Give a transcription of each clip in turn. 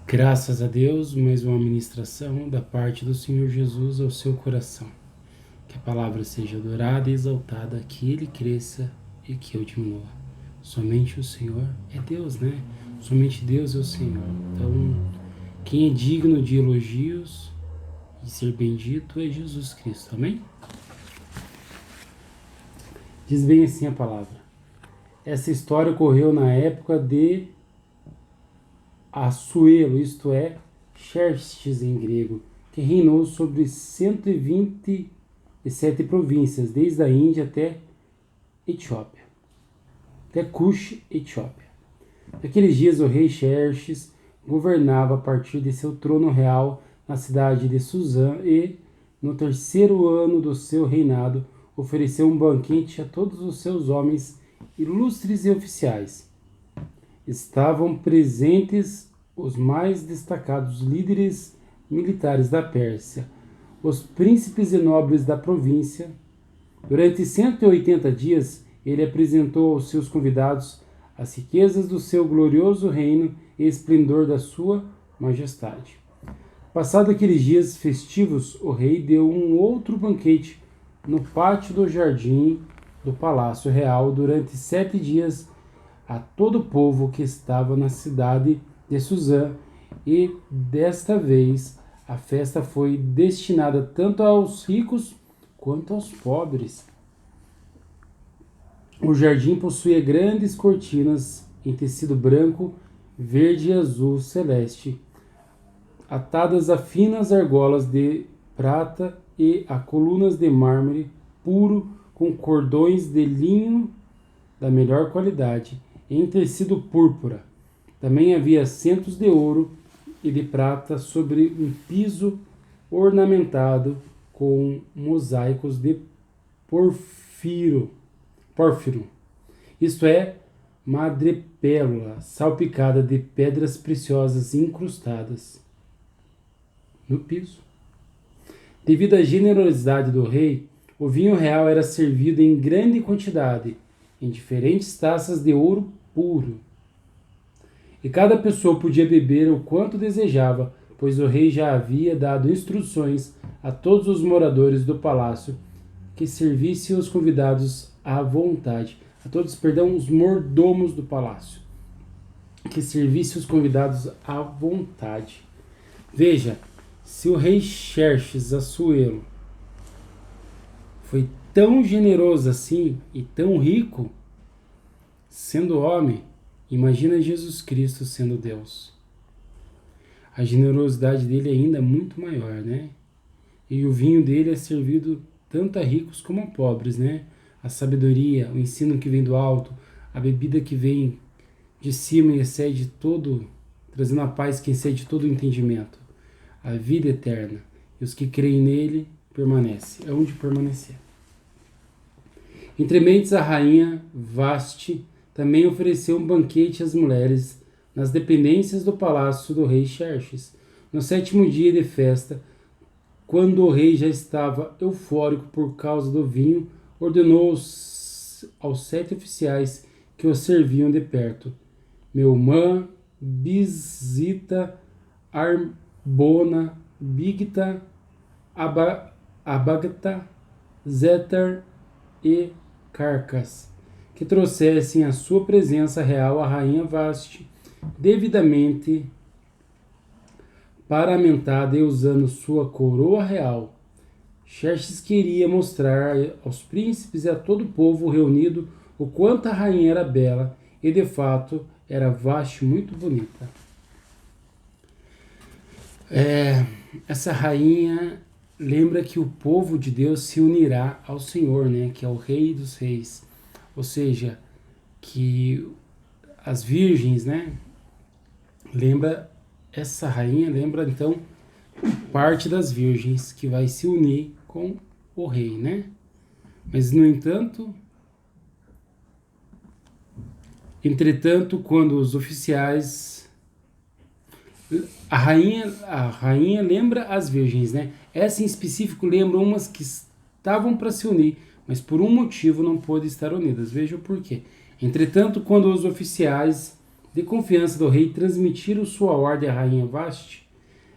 Graças a Deus, mais uma ministração da parte do Senhor Jesus ao seu coração. Que a palavra seja adorada e exaltada, que Ele cresça e que eu diminua. Somente o Senhor é Deus, né? Somente Deus é o Senhor. Então, quem é digno de elogios e ser bendito é Jesus Cristo, amém? Diz bem assim a palavra. Essa história ocorreu na época de Assuero, isto é, Xerxes em grego, que reinou sobre 127 províncias, desde a Índia até Etiópia, até Cush, Etiópia. Naqueles dias o rei Xerxes governava a partir de seu trono real na cidade de Suzã e, no terceiro ano do seu reinado, ofereceu um banquete a todos os seus homens ilustres e oficiais. Estavam presentes os mais destacados líderes militares da Pérsia, os príncipes e nobres da província. Durante 180 dias, ele apresentou aos seus convidados as riquezas do seu glorioso reino e esplendor da sua majestade. Passados aqueles dias festivos, o rei deu um outro banquete no pátio do jardim do Palácio Real durante 7 dias a todo o povo que estava na cidade de Suzã, e desta vez a festa foi destinada tanto aos ricos quanto aos pobres. O jardim possuía grandes cortinas em tecido branco, verde e azul celeste, atadas a finas argolas de prata e a colunas de mármore puro com cordões de linho da melhor qualidade, em tecido púrpura. Também havia assentos de ouro e de prata sobre um piso ornamentado com mosaicos de pórfiro, isto é, madrepérola salpicada de pedras preciosas incrustadas no piso. Devido à generosidade do rei, o vinho real era servido em grande quantidade, em diferentes taças de ouro puro. E cada pessoa podia beber o quanto desejava, pois o rei já havia dado instruções a todos os moradores do palácio que servissem os convidados à vontade. Os mordomos do palácio, que servissem os convidados à vontade. Veja, se o rei Xerxes Assuero foi tão generoso assim e tão rico, sendo homem, imagina Jesus Cristo sendo Deus. A generosidade dele ainda é muito maior, né? E o vinho dele é servido tanto a ricos como a pobres, né? A sabedoria, o ensino que vem do alto, a bebida que vem de cima e excede todo, trazendo a paz que excede todo o entendimento. A vida eterna. E os que creem nele permanecem. É onde permanecer. Entre mentes, a rainha Vasti também ofereceu um banquete às mulheres nas dependências do palácio do rei Xerxes. No 7º dia de festa, quando o rei já estava eufórico por causa do vinho, ordenou aos 7 oficiais que o serviam de perto: Meumã, Bizita, Arbona, Bigta, Abagta, Zetar e Carcas, que trouxessem à sua presença real a rainha Vasti, devidamente paramentada e usando sua coroa real. Xerxes queria mostrar aos príncipes e a todo o povo reunido o quanto a rainha era bela, e de fato era Vasti muito bonita. Essa rainha lembra que o povo de Deus se unirá ao Senhor, né, que é o Rei dos Reis. Ou seja, que as virgens, né, essa rainha lembra então parte das virgens que vai se unir com o rei, né? Mas no entanto, entretanto, quando os oficiais, a rainha lembra as virgens, né? Essa em específico lembra umas que estavam para se unir, mas por um motivo não pôde estar unidas. Veja o porquê. Entretanto, quando os oficiais de confiança do rei, transmitiram sua ordem à rainha Vasti,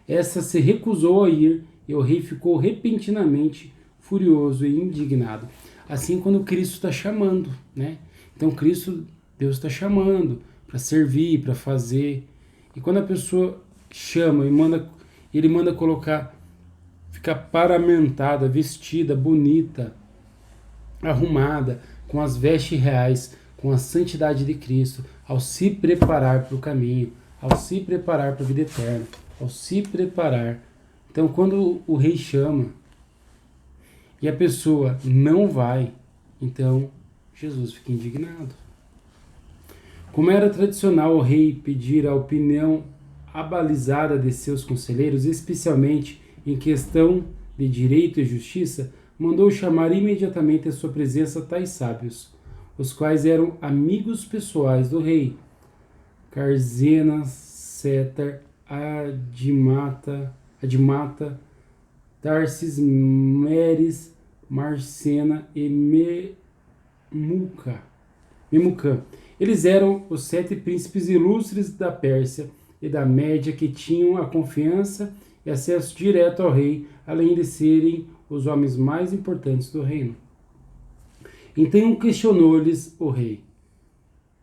essa se recusou a ir e o rei ficou repentinamente furioso e indignado. Assim, quando Cristo está chamando, né? Então, Deus está chamando para servir, para fazer. E quando a pessoa chama e ele manda colocar, ficar paramentada, vestida, bonita, arrumada, com as vestes reais, com a santidade de Cristo, ao se preparar para o caminho, ao se preparar para a vida eterna, ao se preparar. Então, quando o rei chama e a pessoa não vai, então Jesus fica indignado. Como era tradicional o rei pedir a opinião abalizada de seus conselheiros, especialmente em questão de direito e justiça, mandou chamar imediatamente à sua presença tais sábios, os quais eram amigos pessoais do rei: Carzena, Setar, Adimata, Tarsis, Meres, Marcena e Memucã. Eles eram os 7 príncipes ilustres da Pérsia e da Média que tinham a confiança e acesso direto ao rei, além de serem os homens mais importantes do reino. Então questionou-lhes o rei,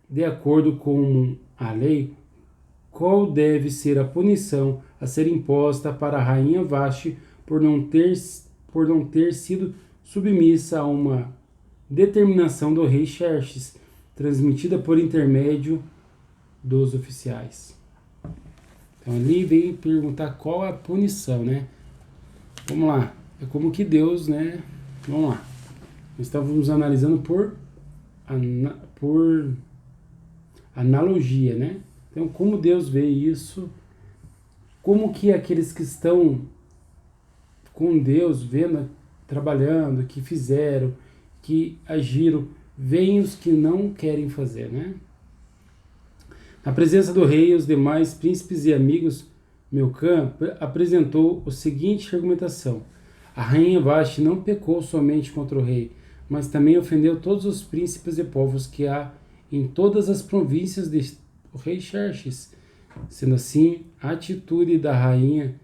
de acordo com a lei, qual deve ser a punição a ser imposta para a rainha Vasti por não ter sido submissa a uma determinação do rei Xerxes, transmitida por intermédio dos oficiais. Então ali vem perguntar qual a punição, né? Vamos lá, é como que Deus, né? Vamos lá. Nós estávamos analisando por analogia, né? Então, como Deus vê isso, como que aqueles que estão com Deus, vendo, trabalhando, que fizeram, que agiram, veem os que não querem fazer, né? Na presença do rei, os demais príncipes e amigos, Memucã apresentou a seguinte argumentação: a rainha Vasti não pecou somente contra o rei, mas também ofendeu todos os príncipes e povos que há em todas as províncias do rei Xerxes. Sendo assim, a atitude da rainha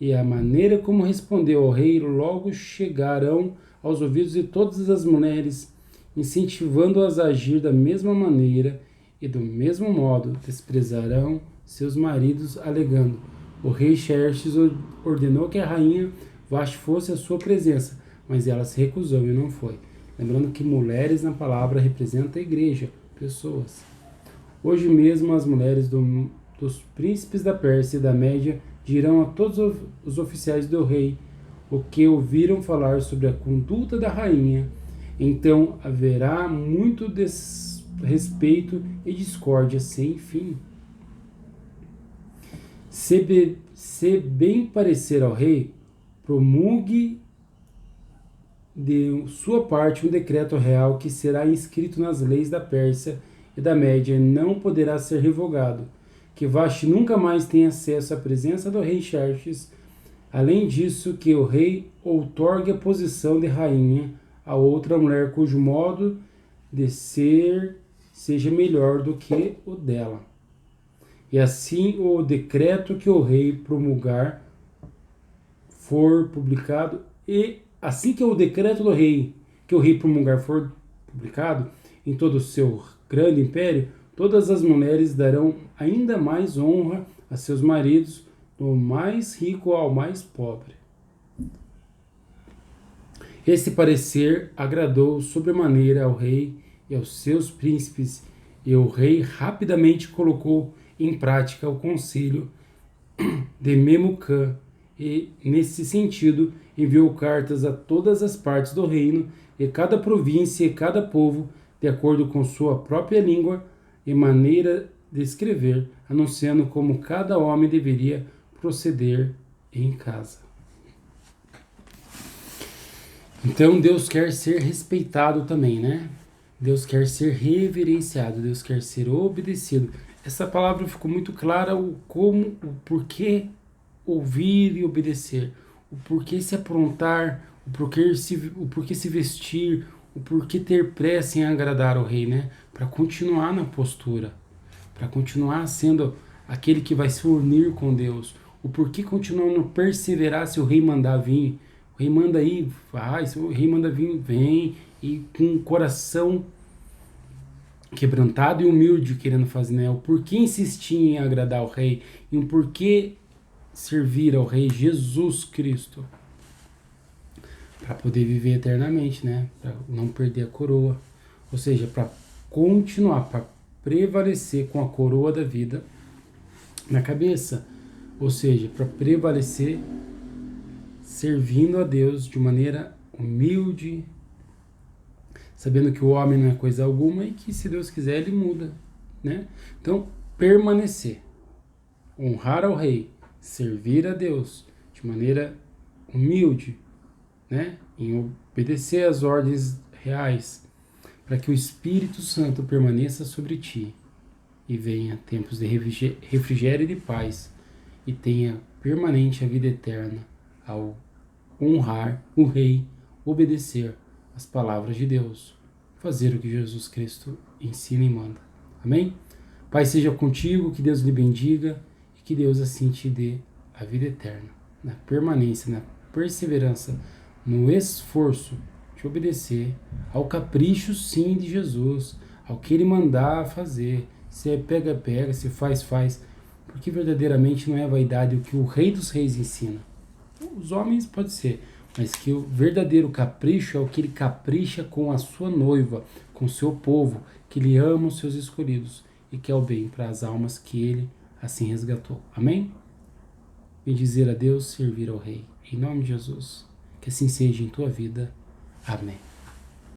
e a maneira como respondeu ao rei logo chegarão aos ouvidos de todas as mulheres, incentivando-as a agir da mesma maneira e do mesmo modo desprezarão seus maridos, alegando: o rei Xerxes ordenou que a rainha Vasti fosse à sua presença, mas ela se recusou e não foi. Lembrando que mulheres na palavra representa a igreja, pessoas. Hoje mesmo as mulheres dos príncipes da Pérsia e da Média dirão a todos os oficiais do rei o que ouviram falar sobre a conduta da rainha. Então haverá muito desrespeito e discórdia sem fim. Se bem parecer ao rei, promulgue de sua parte um decreto real que será inscrito nas leis da Pérsia e da Média e não poderá ser revogado, que Vasti nunca mais tenha acesso à presença do rei Xerxes. Além disso, que o rei outorgue a posição de rainha a outra mulher cujo modo de ser seja melhor do que o dela. E assim o decreto que o rei promulgar for publicado, e assim que o decreto do rei, que o rei promulgar for publicado em todo o seu grande império, todas as mulheres darão ainda mais honra a seus maridos, do mais rico ao mais pobre. Esse parecer agradou sobremaneira ao rei e aos seus príncipes, e o rei rapidamente colocou em prática o conselho de Memucã, e, nesse sentido, enviou cartas a todas as partes do reino, e cada província e cada povo, de acordo com sua própria língua e maneira de escrever, anunciando como cada homem deveria proceder em casa. Então Deus quer ser respeitado também, né? Deus quer ser reverenciado, Deus quer ser obedecido. Essa palavra ficou muito clara, o porquê ouvir e obedecer, o porquê se aprontar, o porquê se vestir, o porquê ter pressa em agradar o rei, né? Para continuar na postura, para continuar sendo aquele que vai se unir com Deus. O porquê continuar não perseverar se o rei mandar vir? O rei manda ir, faz, o rei manda vir, vem, e com um coração quebrantado e humilde querendo fazer, né? O porquê insistir em agradar ao rei, e o porquê servir ao rei Jesus Cristo, para poder viver eternamente, né? Para não perder a coroa, ou seja, para continuar, para prevalecer com a coroa da vida na cabeça, ou seja, para prevalecer servindo a Deus de maneira humilde, sabendo que o homem não é coisa alguma e que se Deus quiser ele muda, né? Então, permanecer, honrar ao rei, servir a Deus de maneira humilde, né? Em obedecer às ordens reais, para que o Espírito Santo permaneça sobre ti e venha tempos de refrigério e de paz e tenha permanente a vida eterna ao honrar o rei, obedecer as palavras de Deus, fazer o que Jesus Cristo ensina e manda. Amém? Pai seja contigo, que Deus lhe bendiga e que Deus assim te dê a vida eterna, na permanência, na perseverança, no esforço de obedecer ao capricho sim de Jesus, ao que ele mandar fazer. Se é pega, pega, se faz, faz, porque verdadeiramente não é vaidade o que o Rei dos Reis ensina. Os homens pode ser, mas que o verdadeiro capricho é o que ele capricha com a sua noiva, com o seu povo, que ele ama os seus escolhidos e quer o bem para as almas que ele assim resgatou. Amém? Bendizer a Deus, servir ao Rei. Em nome de Jesus. Que assim seja em tua vida. Amém.